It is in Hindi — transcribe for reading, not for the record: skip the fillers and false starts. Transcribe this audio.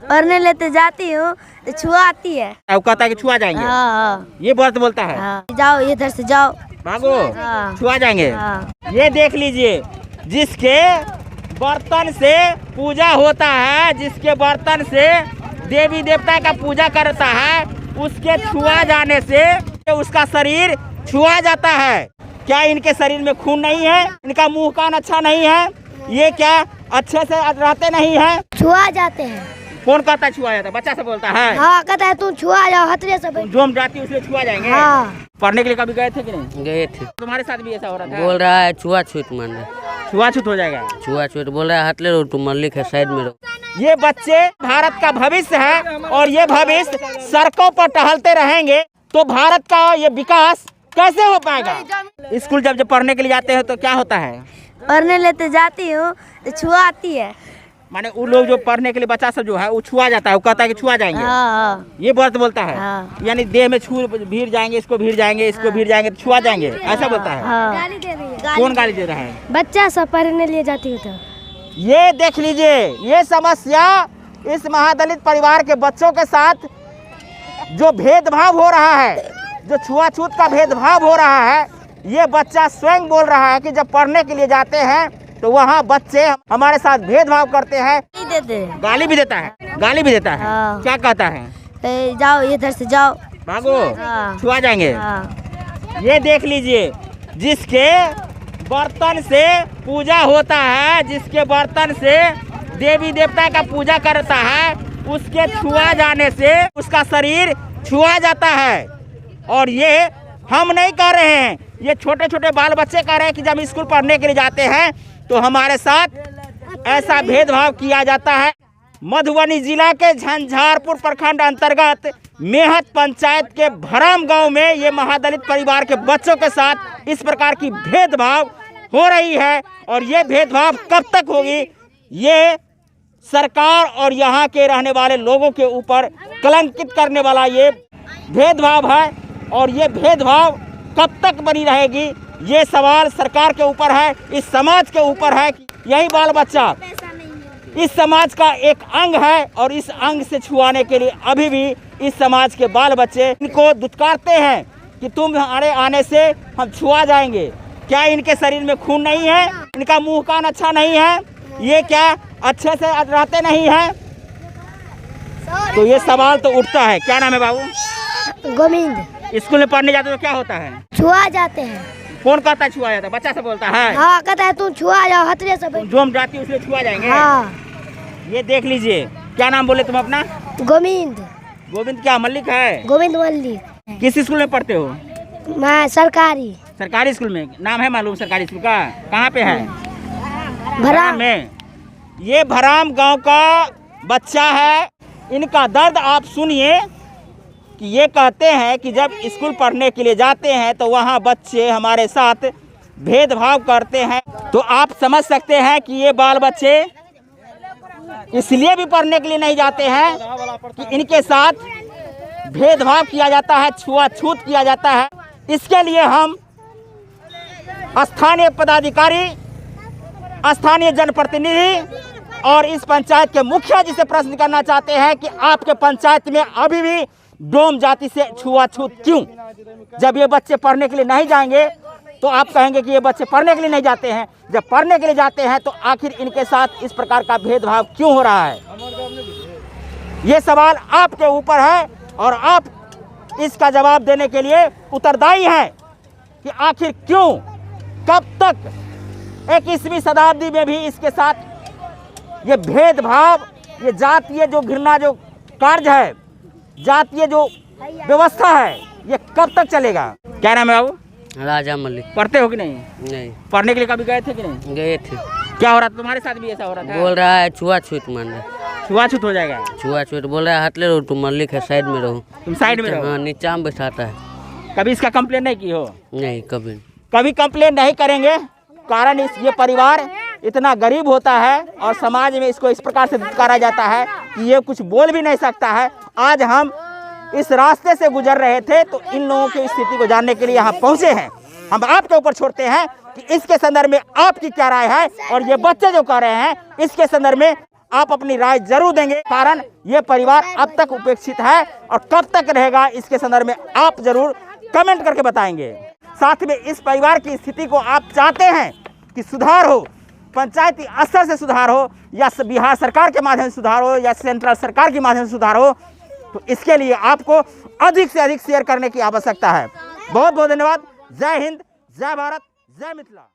पढ़ने लेते जाती हूँ तो छुआ आती है। वो कहता है कि छुआ जाएंगे। हाँ ये बात बोलता है। हाँ। जाओ इधर से जाओ, भागो, हाँ। छुआ जाएंगे। हाँ। ये देख लीजिए, जिसके बर्तन से पूजा होता है, जिसके बर्तन से देवी देवता का पूजा करता है, उसके छुआ जाने से उसका शरीर छुआ जाता है। क्या इनके शरीर में खून नहीं है? इनका मुंह कान अच्छा नहीं है? ये क्या अच्छे से रहते नहीं है? छुआ जाते हैं। कौन कहता है छुआ जाता है? बच्चा से बोलता है। हाँ कहता है तुम छुआ जाओ हथरे से। जो हम जाती उसलिए छुआ जाएंगे। हाँ। पढ़ने के लिए कभी गए थे कि नहीं? गए थे। तुम्हारे साथ भी ऐसा हो रहा था? बोल रहा है छुआछूत मान रहा, छुआछूत हो जाएगा। छुआछूत बोल रहा है, हटले रहो तुम, मल्लिक है साइड में रहो। ये बच्चे भारत का भविष्य है और ये भविष्य सड़कों पर टहलते रहेंगे तो भारत का ये विकास कैसे हो पाएगा? स्कूल जब पढ़ने के लिए जाते हैं तो क्या होता है? पढ़ने लेते जाती हूँ तो छुआ आती है। माने वो लोग जो पढ़ने के लिए बच्चा सब जो है वो छुआ जाता है, वो कहता है कि छुआ जाएंगे। हाँ। ये बात बोलता है। हाँ। यानी देह में छू भीड़ जाएंगे, इसको भीड़ जाएंगे, इसको भीड़ जाएंगे तो छुआ जाएंगे, ऐसा बोलता है। हाँ। कौन गाली दे रहा है? बच्चा सब पढ़ने लिए जाती हूँ तो। ये देख लीजिए, ये समस्या इस महादलित परिवार के बच्चों के साथ जो भेदभाव हो रहा है, जो छुआछूत का भेदभाव हो रहा है, ये बच्चा स्वयं बोल रहा है कि जब पढ़ने के लिए जाते हैं तो वहाँ बच्चे हमारे साथ भेदभाव करते हैं। गाली भी देता है, गाली भी देता है। हाँ। क्या कहता है? जाओ इधर से जाओ, भागो, हाँ। छुआ जाएंगे। हाँ। ये देख लीजिए, जिसके बर्तन से पूजा होता है, जिसके बर्तन से देवी देवता का पूजा करता है, उसके छुआ जाने से उसका शरीर छुआ जाता है। और ये हम नहीं कह रहे हैं, ये छोटे छोटे बाल बच्चे कह रहे हैं कि जब स्कूल पढ़ने के लिए जाते हैं तो हमारे साथ ऐसा भेदभाव किया जाता है। मधुबनी जिला के झंझारपुर प्रखंड अंतर्गत मेहत पंचायत के भराम गांव में ये महादलित परिवार के बच्चों के साथ इस प्रकार की भेदभाव हो रही है। और ये भेदभाव कब तक होगी? ये सरकार और यहाँ के रहने वाले लोगों के ऊपर कलंकित करने वाला ये भेदभाव है। और ये भेदभाव कब तक बनी रहेगी, ये सवाल सरकार के ऊपर है, इस समाज के ऊपर है। यही बाल बच्चा इस समाज का एक अंग है और इस अंग से छुआने के लिए अभी भी इस समाज के बाल बच्चे इनको दुत्कारते हैं कि तुम हमारे आने से हम छुआ जाएंगे। क्या इनके शरीर में खून नहीं है? इनका मुंह कान अच्छा नहीं है? ये क्या अच्छे से रहते नहीं हैं? तो ये सवाल तो उठता है। क्या नाम है बाबू? गोविंद। स्कूल में पढ़ने जाते तो क्या होता है? छुआ जाते हैं। कौन कहता है छुआ जाता है? बच्चा से बोलता है। हाँ कहता है तुम छुआ जाओ हथरे से। जो हम जाती उसलिए छुआ जाएंगे। हाँ। ये देख लीजिए, क्या नाम बोले तुम अपना? गोविंद। गोविंद क्या मल्लिक है? गोविंद मल्लिक। किस स्कूल में पढ़ते हो? मैं सरकारी। सरकारी स्कूल में। नाम है मालूम सरकारी स्कूल का? कहाँ पे है? भराम में। ये भराम गांव का बच्चा है। इनका दर्द आप सुनिए कि ये कहते हैं कि जब स्कूल पढ़ने के लिए जाते हैं तो वहाँ बच्चे हमारे साथ भेदभाव करते हैं। तो आप समझ सकते हैं कि ये बाल बच्चे इसलिए भी पढ़ने के लिए नहीं जाते हैं कि इनके साथ भेदभाव किया जाता है, छुआछूत किया जाता है। इसके लिए हम स्थानीय पदाधिकारी, स्थानीय जनप्रतिनिधि और इस पंचायत के मुखिया जी से प्रश्न करना चाहते हैं कि आपके पंचायत में अभी भी डोम जाति से छुआछूत क्यों? जब ये बच्चे पढ़ने के लिए नहीं जाएंगे तो आप कहेंगे कि ये बच्चे पढ़ने के लिए नहीं जाते हैं। जब पढ़ने के लिए जाते हैं तो आखिर इनके साथ इस प्रकार का भेदभाव क्यों हो रहा है? ये सवाल आपके ऊपर है और आप इसका जवाब देने के लिए उत्तरदायी हैं कि आखिर क्यों, कब तक 21वीं शताब्दी में भी इसके साथ ये भेदभाव, ये जातीय जो घृणा जो कार्य है, जातीय जो व्यवस्था है, ये कब तक चलेगा? क्या नाम है बाबू? राजा मल्लिक। पढ़ते हो कि नहीं? नहीं। पढ़ने के लिए कभी गए थे कि नहीं? गए थे। क्या हो रहा था? तुम्हारे साथ भी ऐसा हो रहा था? बोल रहा है छुआछूत मान रहा, छुआछूत हो जाएगा। छुआछूत बोल रहा है, हटले रहो तुम, मल्लिक है साइड में रहो। तुम साइड में रहो। हाँ, नीचा में बैठाता है। कभी इसका कंप्लेन नहीं की हो? नहीं, कभी कभी कंप्लेन नहीं करेंगे। कारण ये परिवार इतना गरीब होता है और समाज में इसको इस प्रकार से दुत्कारा जाता है कि ये कुछ बोल भी नहीं सकता है। आज हम इस रास्ते से गुजर रहे थे तो इन लोगों की स्थिति को जानने के लिए यहाँ पहुँचे हैं। हम आपके ऊपर छोड़ते हैं कि इसके संदर्भ में आपकी क्या राय है और ये बच्चे जो कह रहे हैं इसके संदर्भ में आप अपनी राय जरूर देंगे, कारण ये परिवार अब तक उपेक्षित है और कब तक रहेगा इसके संदर्भ में आप जरूर कमेंट करके बताएंगे। साथ में इस परिवार की स्थिति को आप चाहते हैं कि सुधार हो, पंचायती स्तर से सुधार हो या बिहार सरकार के माध्यम से सुधार हो या सेंट्रल सरकार के माध्यम से सुधार हो, तो इसके लिए आपको अधिक से अधिक शेयर करने की आवश्यकता है। बहुत बहुत धन्यवाद। जय हिंद, जय भारत, जय मिथिला।